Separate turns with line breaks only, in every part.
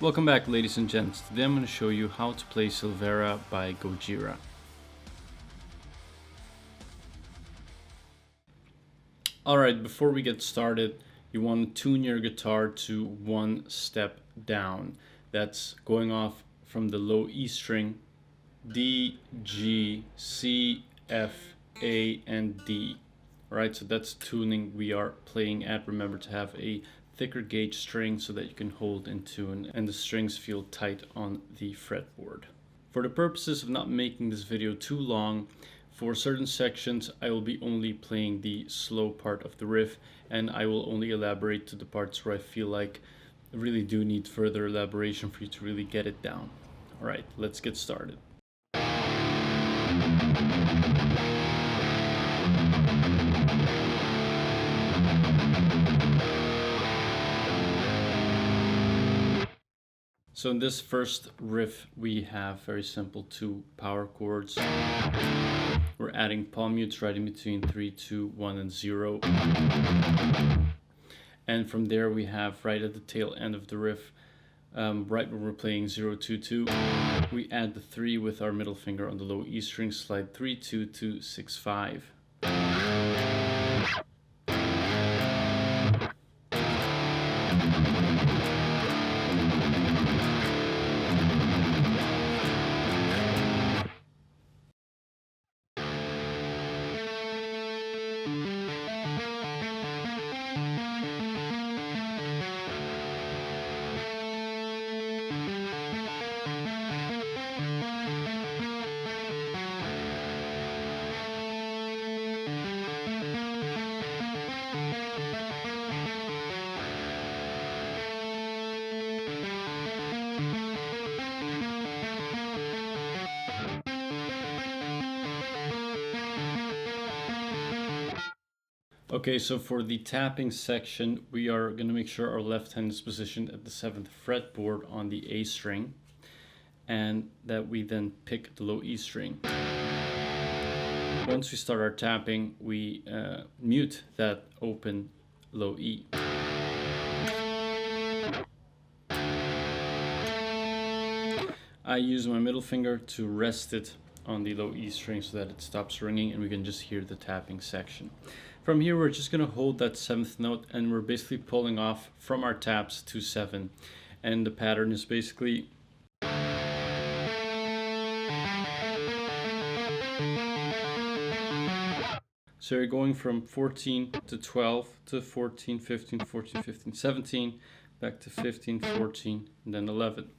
Welcome back, ladies and gents. Today I'm going to show you how to play Silvera by Gojira. Alright, before we get started, you want to tune your guitar to one step down. That's going off from the low E string, D, G, C, F, A, and D. Alright, so that's tuning we are playing at. Remember to have a thicker gauge string so that you can hold in tune and the strings feel tight on the fretboard. For the purposes of not making this video too long, for certain sections I will be only playing the slow part of the riff, and I will only elaborate to the parts where I feel like I really do need further elaboration for you to really get it down. Alright, let's get started. So in this first riff we have very simple two power chords. We're adding palm mutes right in between 3, 2, 1 and 0. And from there we have right at the tail end of the riff, right when we're playing 0, 2, 2, we add the 3 with our middle finger on the low E string, slide 3, 2, 2, 6, 5. Okay, so for the tapping section, we are going to make sure our left hand is positioned at the 7th fretboard on the A string, and that we then pick the low E string. Once we start our tapping, we mute that open low E. I use my middle finger to rest it on the low E string so that it stops ringing and we can just hear the tapping section. From here we're just going to hold that 7th note and we're basically pulling off from our taps to 7, and the pattern is basically so you're going from 14 to 12 to 14, 15, 14, 15, 17, back to 15, 14, and then 11.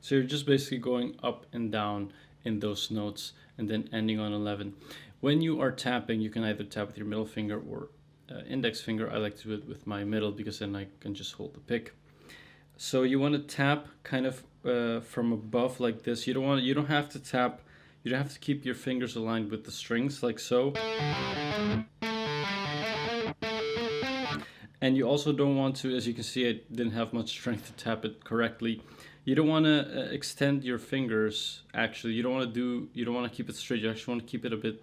So you're just basically going up and down in those notes and then ending on 11. When you are tapping, you can either tap with your middle finger or index finger. I like to do it with my middle because then I can just hold the pick. So you want to tap kind of from above like this. You don't have to tap. You don't have to keep your fingers aligned with the strings like so. And you also don't want to, as you can see, I didn't have much strength to tap it correctly. You don't want to extend your fingers. Actually, you don't want to keep it straight. You actually want to keep it a bit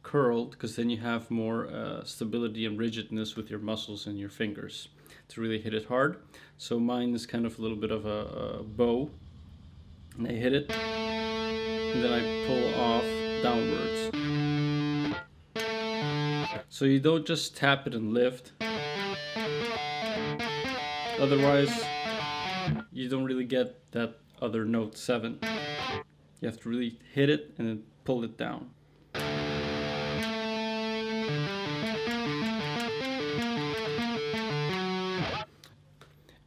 curled, because then you have more stability and rigidness with your muscles and your fingers to really hit it hard. So mine is kind of a little bit of a bow, and I hit it, and then I pull off downwards. So you don't just tap it and lift. Otherwise, you don't really get that other note 7. You have to really hit it and then pull it down.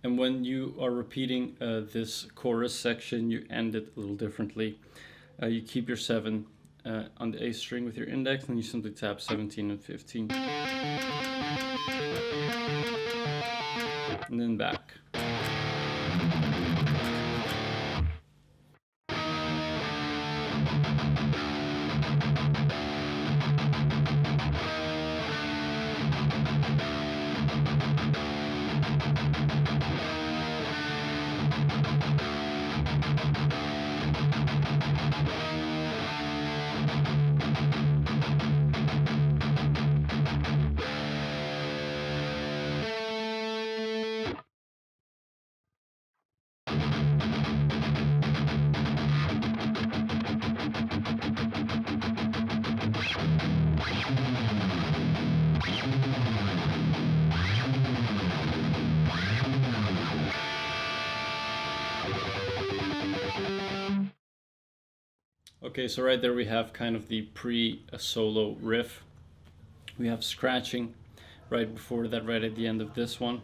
And when you are repeating this chorus section, you end it a little differently. You keep your 7 on the A string with your index, and you simply tap 17 and 15. And then back. Okay, so right there we have kind of the pre-solo riff. We have scratching right before that, right at the end of this one.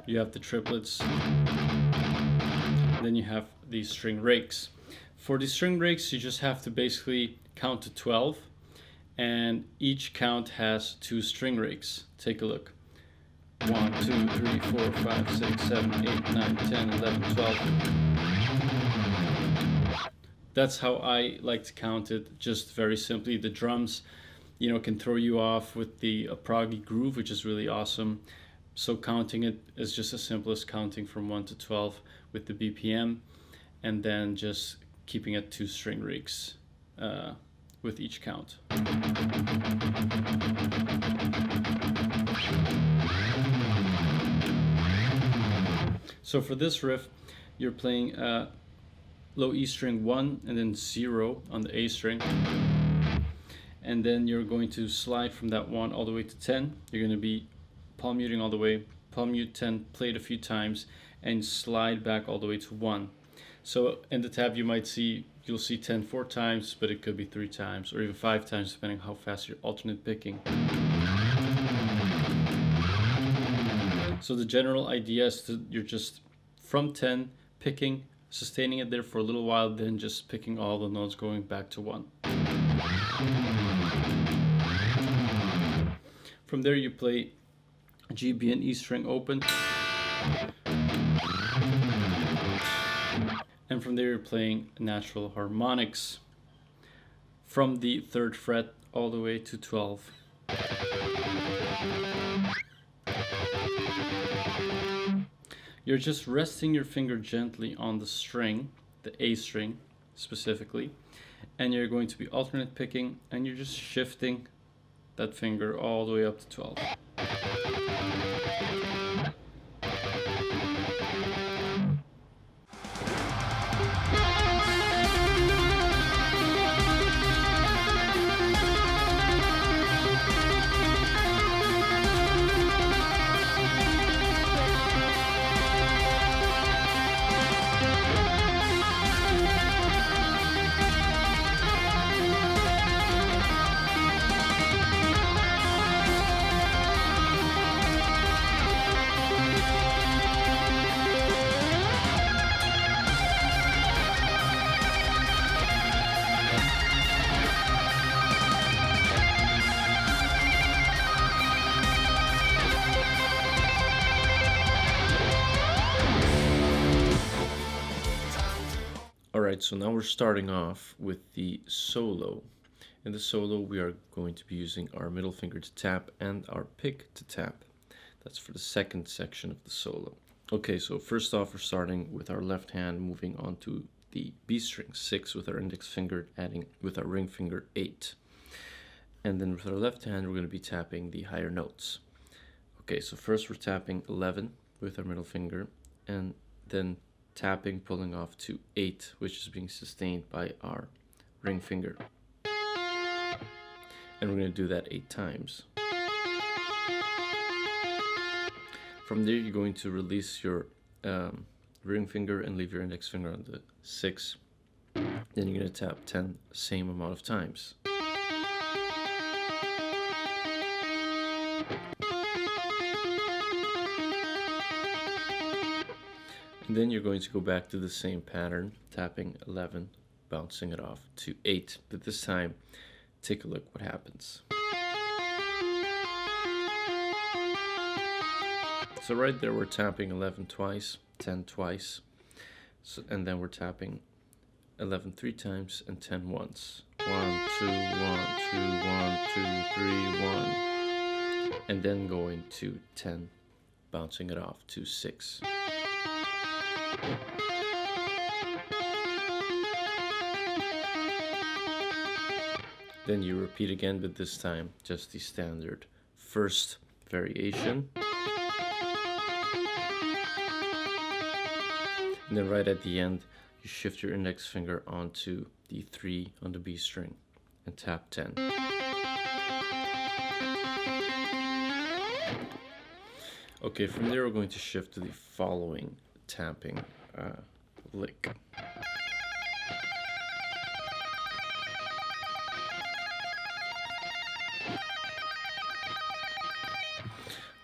You have the triplets. Then you have these string breaks. For the string breaks, you just have to basically count to 12, and each count has 2 string breaks. Take a look. 1, 2, 3, 4, 5, 6, 7, 8, 9, 10, 11, 12. That's how I like to count it, just very simply. The drums, you know, can throw you off with the proggy groove, which is really awesome. So counting it is just as simple as counting from 1 to 12 with the BPM, and then just keeping it 2 string breaks with each count. So for this riff, you're playing low E string 1 and then 0 on the A string. And then you're going to slide from that 1 all the way to 10. You're going to be palm muting all the way, palm mute 10, play it a few times, and slide back all the way to 1. So in the tab you'll see 10 4 times, but it could be 3 times or even 5 times depending on how fast you're alternate picking. So the general idea is that you're just from 10 picking, sustaining it there for a little while, then just picking all the notes going back to 1. From there you play G, B, and E string open. And from there you're playing natural harmonics from the 3rd fret all the way to 12. You're just resting your finger gently on the string, the A string specifically, and you're going to be alternate picking, and you're just shifting that finger all the way up to 12. Alright, so now we're starting off with the solo. In the solo we are going to be using our middle finger to tap and our pick to tap. That's for the second section of the solo. Okay, so first off we're starting with our left hand, moving on to the B string 6 with our index finger, adding with our ring finger 8. And then with our left hand we're going to be tapping the higher notes. Okay, so first we're tapping 11 with our middle finger, and then tapping, pulling off to 8, which is being sustained by our ring finger. And we're going to do that 8 times. From there, you're going to release your ring finger and leave your index finger on the 6. Then you're going to tap 10 the same amount of times. And then you're going to go back to the same pattern, tapping 11, bouncing it off to 8. But this time, take a look what happens. So right there we're tapping 11 twice, 10 twice, and then we're tapping 11 3 times and 10 once. 1, 2, 1, 2, 1, 2, 3, 1. And then going to 10, bouncing it off to 6. Then you repeat again, but this time just the standard first variation. And then right at the end, you shift your index finger onto the 3 on the B string and tap 10. Okay, from there we're going to shift to the following tapping lick.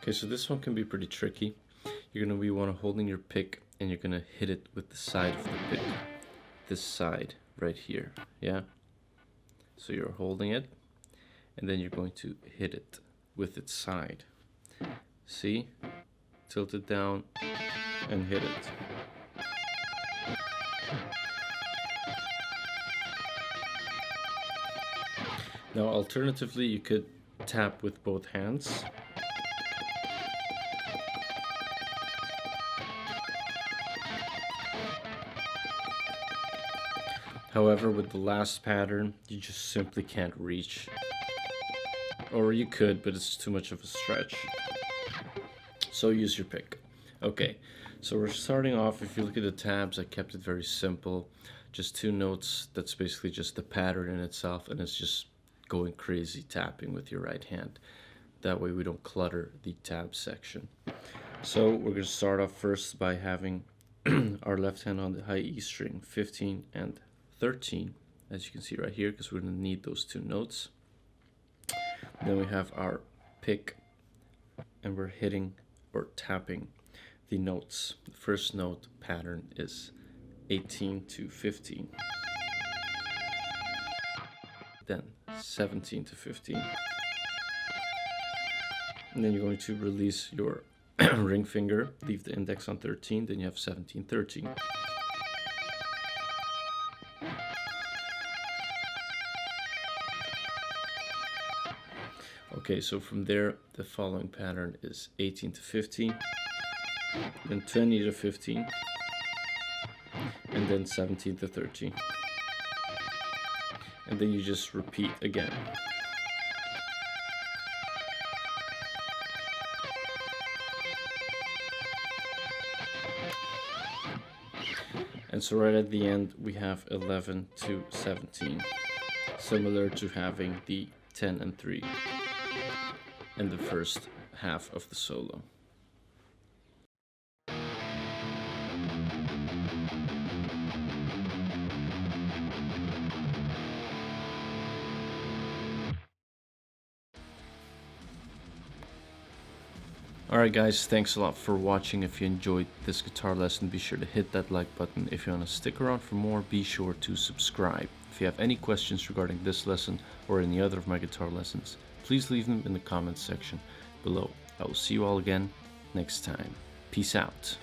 Okay, so this one can be pretty tricky. You're gonna be holding your pick and you're gonna hit it with the side of the pick. This side right here, yeah? So you're holding it and then you're going to hit it with its side. See? Tilt it down and hit it. Now alternatively you could tap with both hands. However, with the last pattern, you just simply can't reach. Or you could, but it's too much of a stretch. So use your pick. Okay, so we're starting off. If you look at the tabs, I kept it very simple. Just 2 notes. That's basically just the pattern in itself, and it's just going crazy tapping with your right hand. That way we don't clutter the tab section. So we're going to start off first by having our left hand on the high E string, 15 and 13, as you can see right here, because we're going to need those 2 notes. Then we have our pick, and we're hitting or tapping the notes. The first note pattern is 18 to 15. Then 17 to 15. And then you're going to release your ring finger, leave the index on 13, then you have 17, 13. Okay, so from there, the following pattern is 18 to 15, then 20 to 15, and then 17 to 13. And then you just repeat again. And so right at the end, we have 11 to 17, similar to having the 10 and 3. And the first half of the solo. Alright guys, thanks a lot for watching. If you enjoyed this guitar lesson, be sure to hit that like button. If you want to stick around for more, be sure to subscribe. If you have any questions regarding this lesson or any other of my guitar lessons, please leave them in the comments section below. I will see you all again next time. Peace out.